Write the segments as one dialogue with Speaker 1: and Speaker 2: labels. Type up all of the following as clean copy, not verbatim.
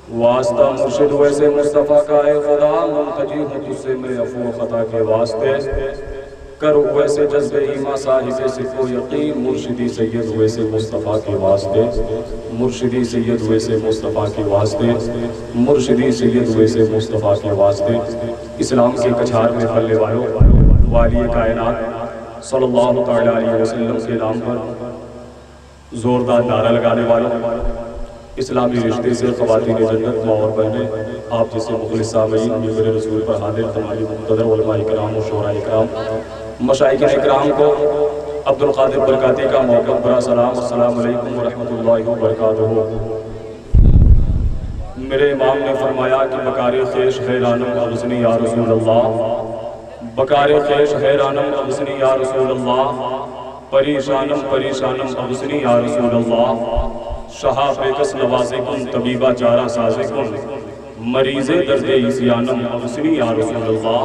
Speaker 1: واسطہ مرشد ویسے مصطفیٰ کا اے خدا، منتجی ہوں تجھ سے میں عفو و خطا کے واسطے، کرو ویسے جذب ایمان صاحب صدق و یقین، مرشدی سید ویسے مصطفیٰ کے واسطے، مرشدی سید ویسے مصطفیٰ کے واسطے، مرشدی سید ویسے مصطفیٰ کے واسطے۔ اسلام کے کچھار میں پلنے والوں، والی کائنات صلی اللہ تعالیٰ علیہ وسلم کے نام پر زوردار نعرہ لگانے والوں، اسلامی رشتے سے خواتین جنت ماں اور بہنیں، آپ جیسے مخلص سامعین، میرے رسول پر حاضر تمام مقتدر علماء اکرام و شعراء اکرام، مشائخ اکرام کو عبد القادر برکاتی کا موقع برا سلام، السلام علیکم ورحمۃ اللہ وبرکاتہ۔ میرے امام نے فرمایا کہ بکار خیش حیرانم اغزنی یا رسول اللہ، بکار خیش حیرانم اغزنی یا رسول اللہ، پریشانم پریشانم اغزنی یا رسول اللہ، شہا پیکس نوازے کن طبیبہ چارہ سازے کن، مریض درد عیسیانم اغزنی یا رسول اللہ۔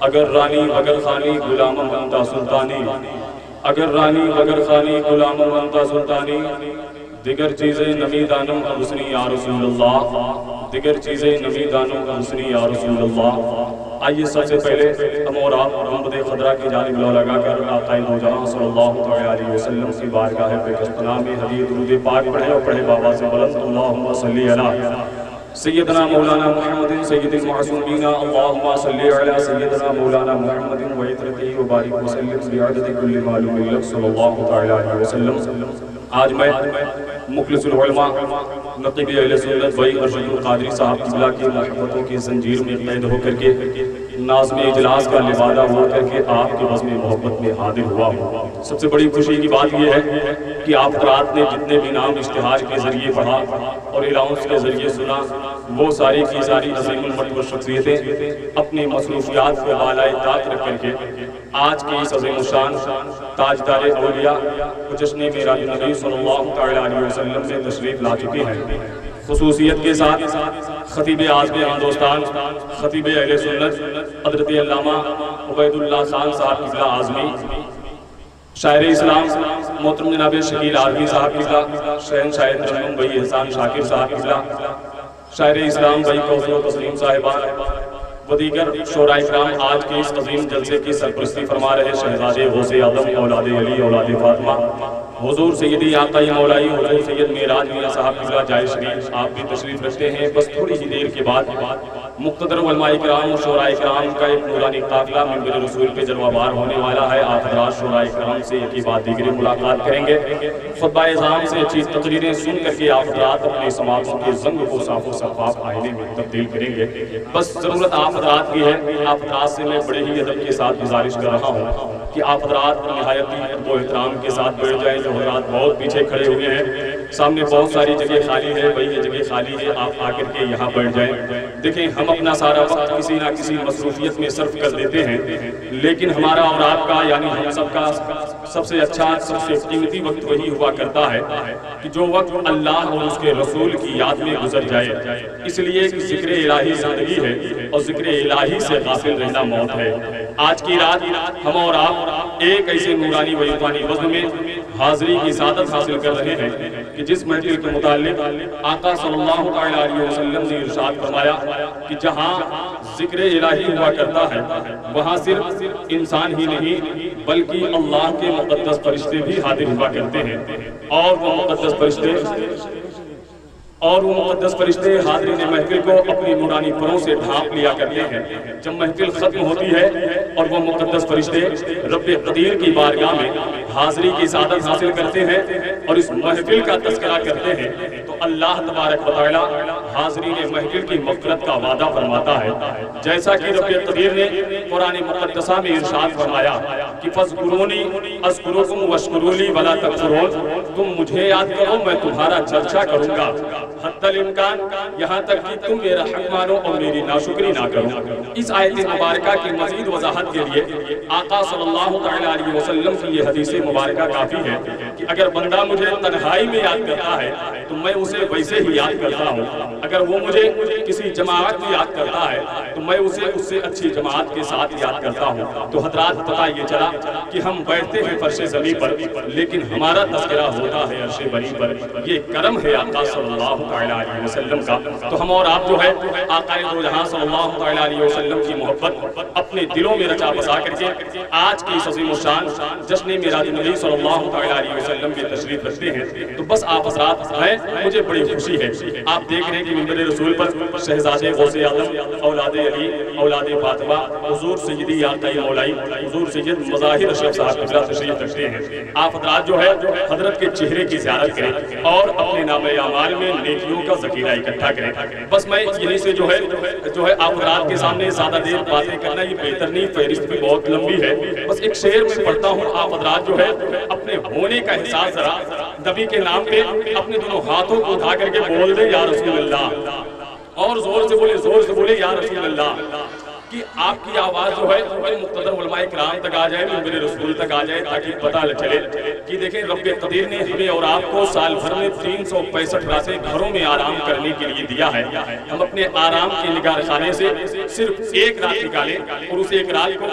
Speaker 1: اگر رانی اگر خانی غلامم انتا سلطانی، اگر رانی اگر خانی غلامم انتا سلطانی، دیگر چیزیں نمی دانم اغزنی یا رسول اللہ، دیگر چیزیں نمی دانم اغزنی یا رسول اللہ۔ آئیے سب سے پہلے ہم اور آپ محمد خضرہ کی جانب لو لگا کر آقا دو جہاں صلی اللہ علیہ وسلم کی بارگاہ پہ کستنا میں حدیث درود پاک پڑھے اور پڑھے بابا سے بلند اللہم صلی علی سیدنا مولانا محمد سید المعصومین، اللہم صلی علی سیدنا مولانا محمد وعطرتہ وبارک وسلم بعدد کل معلوم لک صلی اللہ علیہ وسلم۔ آج میں مخلص العلماء نقیب اہل سنت بھائی ارشد القادری صاحب قبلہ کی محبتوں کی زنجیر میں قید ہو کر کے ناظم اجلاس کا لبادہ ہو کر کے آپ کے بزم محبت میں حاضر ہوا ہوں۔ سب سے بڑی خوشی کی بات یہ ہے کہ آپ حضرات نے جتنے بھی نام اشتہار کے ذریعے پڑھا اور الاؤنس کے ذریعے سنا، وہ ساری کی ساری عظیم المرتبہ شخصیتیں اپنی مصروفیات کو بالائے طاق رکھ کر کے آج کی اس عظیم الشان تاجدار اولیاء جشن معراج النبی صلی اللہ علیہ وسلم سے تشریف لا چکے ہیں۔ خصوصیت کے ساتھ خطیب اعظم ہندوستان، خطیب اہل سنت حضرت علامہ عبید اللہ خان صاحب قبلہ اعظمی، شاعر اسلام محترم جناب شکیل عالمی صاحب قبلہ، شہنشاہ ترنم بھائی احسان شاکر صاحب قبلہ، شاعر اسلام بھائی کوثر و تسلیم صاحبان و دیگر شعراء اکرام آج کے اس عظیم جلسے کی سرپرستی فرما رہے شہزادے غوث اعظم اولاد علی اولاد فاطمہ حضور سیدی آقائی مولائی حضور سید معراج میاں صاحب قبلہ جائے شریف، آپ بھی تشریف رکھتے ہیں۔ بس تھوڑی ہی دیر کے بعد مقتدر علماء اکرام و شعراء اکرام کا ایک نورانی قافلہ منبر رسول پہ جلوہ بار ہونے والا ہے۔ آپ حضرات شعراء اکرام سے ایک ہی بات دیگری ملاقات کریں گے، خطبہ اعظام سے اچھی تقریریں سن کر کے آپ حضرات اپنے سماعتوں کے زنگ کو صاف و شفاف آئینے میں تبدیل کریں گے۔ بس ضرورت آپ حضرات کی ہے، آپ حضرات سے میں بڑے ہی ادب کے ساتھ گزارش کر رہا ہوں کہ آپ حضرات نہایت ہی و احترام کے ساتھ بیٹھ جائیں۔ جو حضرات بہت پیچھے کھڑے ہوئے ہیں، سامنے بہت ساری جگہ خالی ہے، بھائی یہ جگہ خالی ہے، آپ آ کر کے یہاں بیٹھ جائیں۔ دیکھیں ہم اپنا سارا وقت کسی نہ کسی مصروفیت میں صرف کر دیتے ہیں، لیکن ہمارا اور آپ کا یعنی ہم سب کا سب سے اچھا سب سے قیمتی وقت وہی ہوا کرتا ہے کہ جو وقت اللہ اور اس کے رسول کی یاد میں گزر جائے۔ اس لیے کہ ذکر الہی زندگی ہے اور ذکر الہی سے غافل رہنا موت ہے۔ آج کی رات ہم اور آپ ایک ایسے نورانی و عرفانی وزن میں حاضری کی سعادت حاصل کر رہے ہیں کہ جس محفل کے متعلق آقا صلی اللہ علیہ وسلم نے ارشاد فرمایا کہ جہاں ذکر الہی ہوا کرتا ہے وہاں صرف انسان ہی نہیں بلکہ اللہ کے مقدس فرشتے بھی حاضر ہوا کرتے ہیں، اور وہ مقدس فرشتے حاضرین محفل کو اپنی نورانی پروں سے ڈھانپ لیا کرتے ہیں۔ جب محفل ختم ہوتی ہے اور وہ مقدس فرشتے رب قدیر کی بارگاہ میں حاضری کی سعادت حاصل کرتے ہیں اور اس محفل کا تذکرہ کرتے ہیں تو اللہ تبارک و تعالی حاضرین محفل کی مغفرت کا وعدہ فرماتا ہے، جیسا کہ رب قدیر نے قرآن مقدسہ میں ارشاد فرمایا کہ فَاذْكُرُونِي أَذْكُرُكُمْ وَاشْكُرُوا لِي وَلَا تَكْفُرُونَ، تم مجھے یاد کرو میں تمہارا چرچا کروں گا، حتی الامکان یہاں تک کہ تم میرا حق مانو اور میری ناشکری نہ کرو۔ اس آیت مبارکہ کی مزید وضاحت کے لیے آقا صلی اللہ علیہ وسلم کی یہ حدیث مبارکہ کافی ہے کہ اگر بندہ مجھے تنہائی میں یاد کرتا ہے تو میں اسے ویسے ہی یاد کرتا ہوں، اگر وہ مجھے کسی جماعت میں یاد کرتا ہے تو میں اسے اس سے اچھی جماعت کے ساتھ یاد کرتا ہوں۔ تو حضرات پتہ یہ چلا کہ ہم بیٹھتے ہیں فرش زمین پر لیکن ہمارا تذکرہ ہوتا ہے عرش بری پر. یہ کرم ہے آقا صلی اللہ علیہ وسلم کا. تو ہم اور آپ جو ہے آقا دو جہاں صلی اللہ علیہ وسلم کی محبت اپنے دلوں میں رچا بسا کر کے آج کی اس عظیم الشان جشن میلاد نبی صلی اللہ علیہ وسلم میں تشریف رکھتے ہیں. تو بس آپ حضرات ہیں, مجھے بڑی خوشی ہے. آپ دیکھ رہے ہیں کہ منبر رسول پر شہزادے غوث اعظم, اولاد علی, اولاد فاطمہ, حضور سیدی آقا مولائی حضور سید مظاہر اشرف صاحب قبلہ تشریف رکھتے ہیں. آپ حضرات جو ہے حضرت کے چہرے کی زیارت کریں اور اپنے نامہ اعمال میں نیکیوں کا ذخیرہ اکٹھا کریں. بس میں یہیں سے جو ہے آپ حضرات کے سامنے زیادہ دیر باتیں کرنا یہ بہتر نہیں, فہرست بھی بہت لمبی ہے. بس ایک شعر میں پڑھتا ہوں, آپ حضرات جو ہے اپنے ہونے کا احساس ذرا نبی کے نام پہ اپنے دونوں ہاتھوں کو اٹھا کر کے بول دیں یا رسول اللہ, اور زور سے بولے یا رسول اللہ, کہ آپ کی آواز جو ہے مقتدر علماء کرام تک آ جائے, منبر رسول تک آ جائے, تاکہ پتہ چلے کہ دیکھیں رب قدیر نے ہمیں اور آپ کو سال بھر میں 365 راتیں گھروں میں آرام کرنے کے لیے دیا ہے. ہم اپنے آرام کے نگاہ خانے سے صرف ایک رات نکالیں اور اس ایک رات کو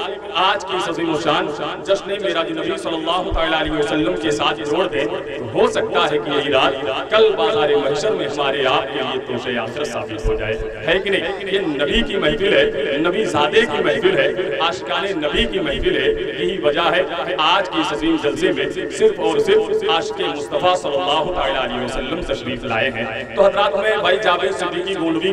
Speaker 1: آج کی اس عظیم الشان جشن میلاد نبی صلی اللہ علیہ وسلم کے ساتھ جوڑ دیں. تو ہو سکتا ہے کہ یہی رات کل بازار محشر میں ہمارے آپ کے لیے توشہ آخرت ثابت ہو جائے. ہے کہ نہیں؟ یہ نبی کی محفل ہے, نبی زادے کی محفل ہے, عاشقان نبی کی محفل ہے. یہی وجہ ہے آج کی اس عظیم جلسے میں صرف اور صرف عاشق مصطفیٰ صلی اللہ علیہ وسلم تشریف لائے ہیں. تو حضرات میں بھائی جاوید صدیقی گولوی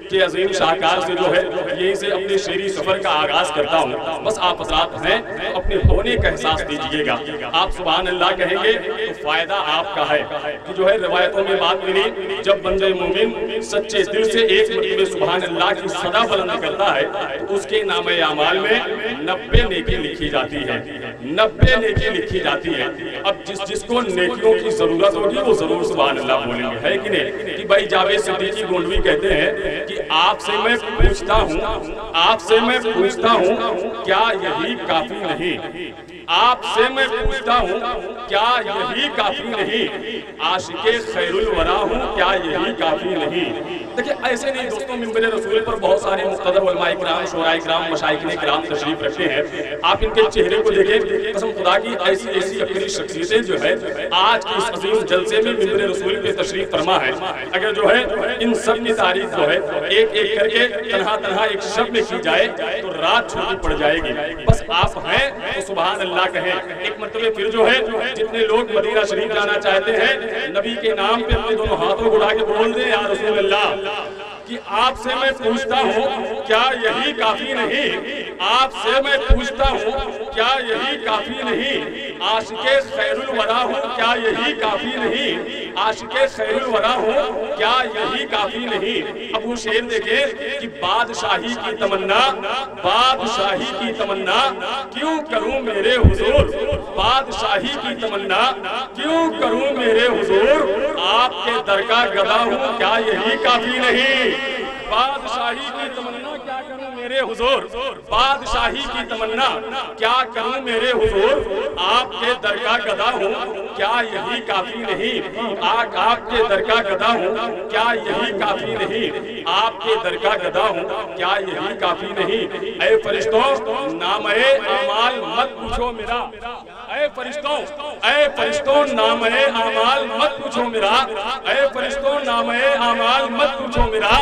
Speaker 1: کے عظیم شاہکار سے جو ہے یہیں سے اپنے شعری سفر کا آغاز کرتا ہوں. بس آپ حضرات ہیں اپنے ہونے کا احساس دیجئے گا. آپ سبحان اللہ کہیں گے تو فائدہ آپ کا ہے کہ جو ہے روایتوں میں بات ملی, جب بندے مومن سچے دل سے ایک مرتبہ سبحان اللہ کی صدا بلند کرتا ہے تو اس کے نامہ اعمال میں 90 نیکی لکھی جاتی ہے, 90 نیکی لکھی جاتی ہے. اب جس کو نیکیوں کی ضرورت ہوگی وہ ضرور سبحان اللہ بولیں گے, ہے کہ نہیں؟ کہ بھائی جاوید صدیقی گولوی کہتے ہیں کہ آپ سے میں پوچھتا ہوں کیا یہی کافی نہیں, آپ سے میں پوچھتا ہوں کیا یہی کافی نہیں, عاشق خیر الورا ہوں کیا یہی کافی نہیں. دیکھیں ایسے نہیں دوستوں, منبر رسول پر بہت سارے مقتدر علماء کرام, شعراء کرام, مشائخ کرام تشریف رکھتے ہیں. آپ ان کے چہرے کو دیکھیں, قسم خدا کی ایسی اپنی شخصیتیں جو ہے آج کی اس عظیم جلسے میں منبر رسول پہ تشریف فرما ہے. اگر جو ہے ان سب کی تعریف جو ہے ایک ایک کر کے تنہا ایک شب میں کی جائے تو رات چھوٹی پڑ جائے گی. بس آپ ہیں تو سبحان اللہ کہیں. ایک مرتبہ پھر جو ہے جتنے لوگ مدینہ شریف جانا چاہتے ہیں نبی کے نام پہ اپنے دونوں ہاتھوں کو اٹھا کے بول دیں یا رسول اللہ, کہ آپ سے میں پوچھتا ہوں کیا یہی کافی نہیں, آپ سے میں پوچھتا ہوں کیا یہی کافی نہیں, عاشق خیر الورا ہوں کیا یہی کافی نہیں, عاشق خیر الورا ہوں کیا یہی کافی نہیں. اب وہ شعر دیکھیں کہ بادشاہی کی تمنا کیوں کروں میرے حضور, بادشاہی کی تمنا کیوں کروں میرے حضور, آپ کے در کا گدا ہوں کیا یہی کافی نہیں. بادشاہی کی تمنا کیا کروں میرے حضور, بادشاہی کی تمنا کیا کروں میرے حضور, آپ کے در کا گدا ہوں کیا یہی کافی نہیں, آپ کے در کا گدا ہوں کیا یہی کافی نہیں, آپ کے در کا گدا ہوں کیا یہی کافی نہیں. اے فرشتوں نامہ اعمال مت پوچھو میرا, اے فرشتوں نامہ اعمال مت پوچھو میرا, اے فرشتوں نامہ اعمال مت پوچھو میرا,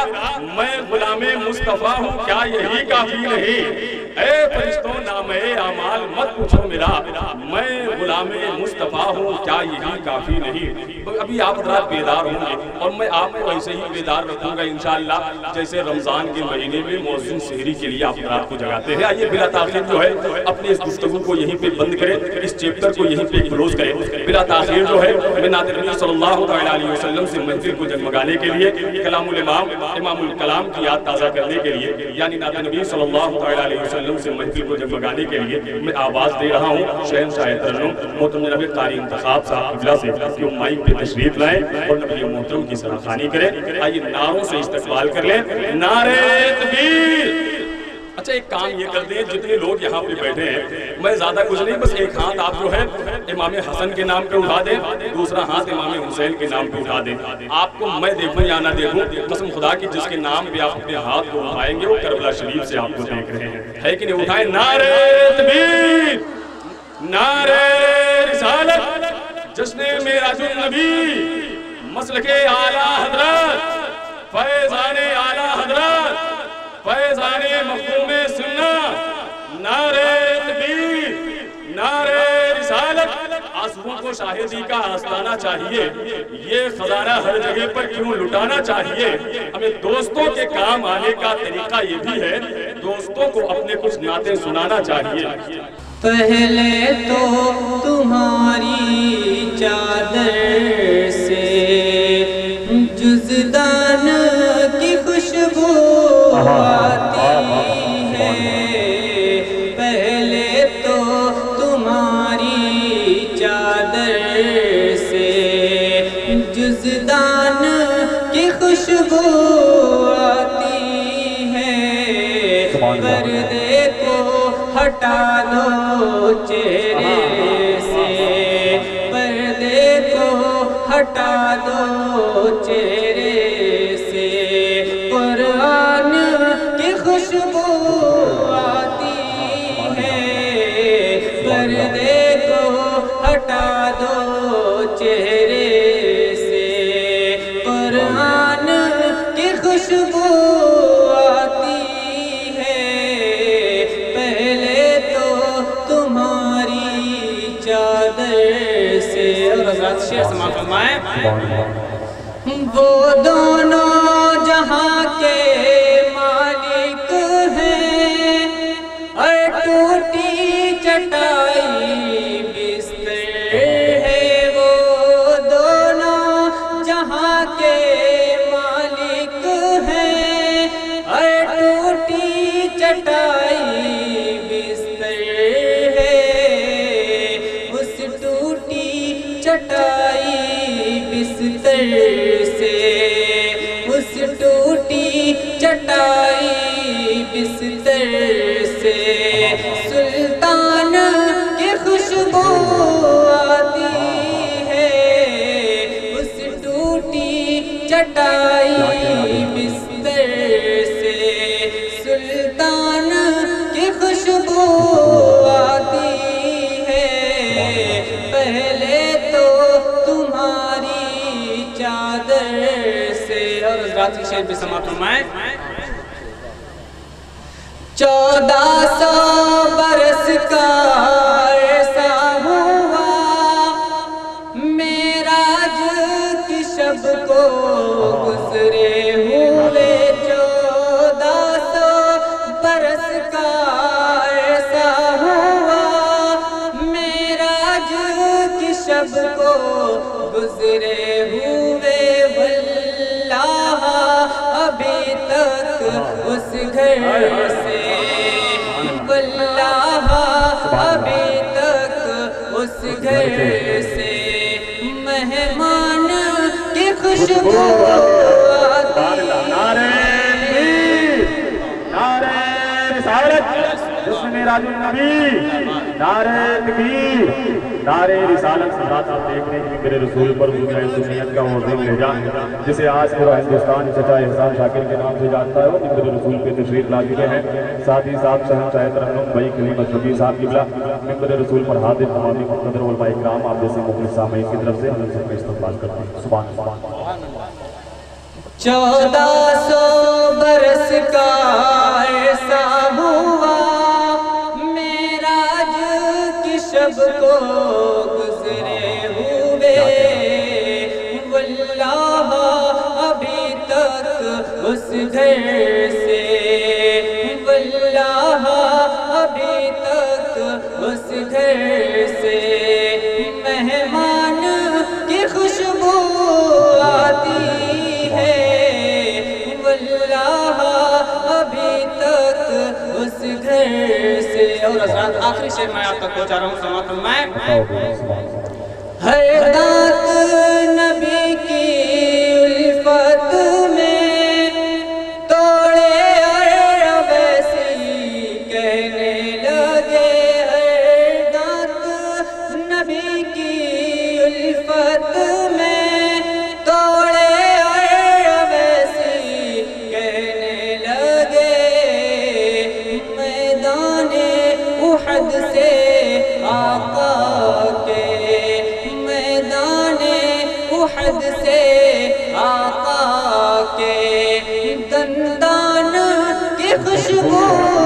Speaker 1: میں غلام مصطفیٰ ہوں کیا یہی کافی نہیں. اے فرشتوں نامہ اعمال مت پوچھو میرا, میں غلام مصطفیٰ ہوں کیا یہی کافی نہیں. ابھی آپ حضرات بیدار ہوں گے اور میں آپ کو ایسے ہی بیدار رکھوں گا انشاءاللہ جیسے رمضان کے مہینے میں مؤذن سحری کے لیے آپ حضرات کو جگاتے ہیں. آئیے بلا تاخیر جو ہے اپنے اس گفتگو کو یہیں پہ بند کریں, اس چیپٹر کو یہیں پہ کلوز کریں. بلا تاخیر جو ہے میں نعت نبی صلی اللہ علیہ وسلم سے محفل کو جگمگانے کے لیے, کلام الامام امام الکلام کی یاد تازہ کرنے کے لیے, یعنی نعت نبی صلی اللہ علیہ وسلم سے محفل کو جگمگانے کے لیے میں آواز دے رہا ہوں شہنشاہ ترنم محترم جناب قاری انتخاب صاحب قبلہ سے کہ وہ مائک پہ تشریف لائیں اور نبی محترم کی سراخانی کریں. آئیے نعروں سے استقبال کر لیں, نعرہ تکبیر. اچھا ایک کام یہ کر دیں, جتنے لوگ یہاں پہ بیٹھے ہیں میں زیادہ کچھ نہیں, بس ایک ہاتھ آپ جو ہے امام حسن کے نام پہ اٹھا دیں, دوسرا ہاتھ امام حسین کے نام پہ اٹھا دیں. آپ کو میں دیکھوں یا نہ دیکھوں, قسم خدا کی جس کے نام پہ آپ اپنے ہاتھ کو اٹھائیں گے وہ کربلا شریف سے آپ کو دیکھ رہے ہیں, ہے کہ نہیں. اٹھائیں نعرہ تکبیر, نعرہ رسالت، جشن معراج النبی، مسلک اعلیٰ حضرت، فیضان اعلیٰ حضرت، فیضان مفہوم سنت، نعرہ تکبیر، نعرہ رسالت۔ آنسوؤں کو شاہدی کا آستانہ چاہیے، یہ خزانہ ہر جگہ پر کیوں لٹانا چاہیے؟ ہمیں دوستوں کے کام آنے کا طریقہ یہ بھی ہے، دوستوں کو اپنے کچھ نعتیں سنانا چاہیے۔
Speaker 2: پہلے تو تمہاری چادر سے جزدان کی خوشبو آتی ہے، پہلے تو تمہاری چادر سے جزدان کی خوشبو آتی ہے، پردے کو ہٹا دو چہرے سے، پردے کو ہٹا دو چہرے سے، قرآن کی خوشبو آتی ہے، پردے کو ہٹا دو چہرے سے، قرآن کی خوشبو آتی ہے، پہلے تو تمہاری چادر سے۔ اور حضرات شعر سماعت فرمائیں۔ وہ دونوں جہاں کے مالک ہیں، اور ٹوٹی چٹائی بستر ہے، وہ دونوں جہاں کے مالک ہیں، اور ٹوٹی چٹائی بستر ہے، اس ٹوٹی چٹائی بستر سے، اس ٹوٹی چٹائی بستر سے، سلطان کی خوشبو آتی ہے، اس ٹوٹی چٹائی بستر سے، سلطان کی خوشبو آتی ہے، پہلے تو تمہاری چادر سے۔ اور حضرات کی شعر بھی سماعت فرمائیں۔ 1400 برس کا عرصہ ہوا معراج کی شب کو گزرے ہوئے، 1400 برس کا عرصہ ہوا معراج کی شب کو گزرے ہوئے، واللہ ابھی تک اس گھر سے، واللہ ابھی تک اس گھر سے مہمان کی خوشبو آتی ہے۔
Speaker 1: نعرہ تکبیر، نعرہ رسالت، جشن معراج النبی، نعرہ تکبیر، نعرہ رسالت۔ حضرات آپ دیکھ رہے ہیں کہ میرے رسول پر دنیا سنیت کا موضوع لے جان، جسے آج پورا ہندوستان چچا احسان شاکر کے نام سے جانتا ہے، وہ میرے رسول پہ تشریف لا چکے ہیں۔ ساتھ ہی ساتھ شہنشاہ ترنم بھائی کلیم الشفیع صاحب قبلہ میرے رسول پر حاضر تمام مقتدر علماء کرام آپ جیسے مخلص سامعین کی طرف سے ہم سب کا استقبال کرتے ہیں۔ سبحان اللہ۔
Speaker 2: 1400 برس کا عرصہ ہوا معراج کی شب کو گزرے ہوئے، واللہ ابھی تک اس گھر سے، واللہ ابھی تک اس گھر سے مہمان کی خوشبو آتی ہے، واللہ ابھی تک اس گھر سے۔ اور حضرات آخری شعر میں آپ تک پہنچا رہا ہوں، سماعت فرمائیں۔ ہر دانت نبی کی الفت میں توڑے اور ویسی کہنے لگے، ہر دانت نبی کی الفت میں توڑے اور ویسی کہنے لگے، میدان احد سے آقا دندان کی خوشبو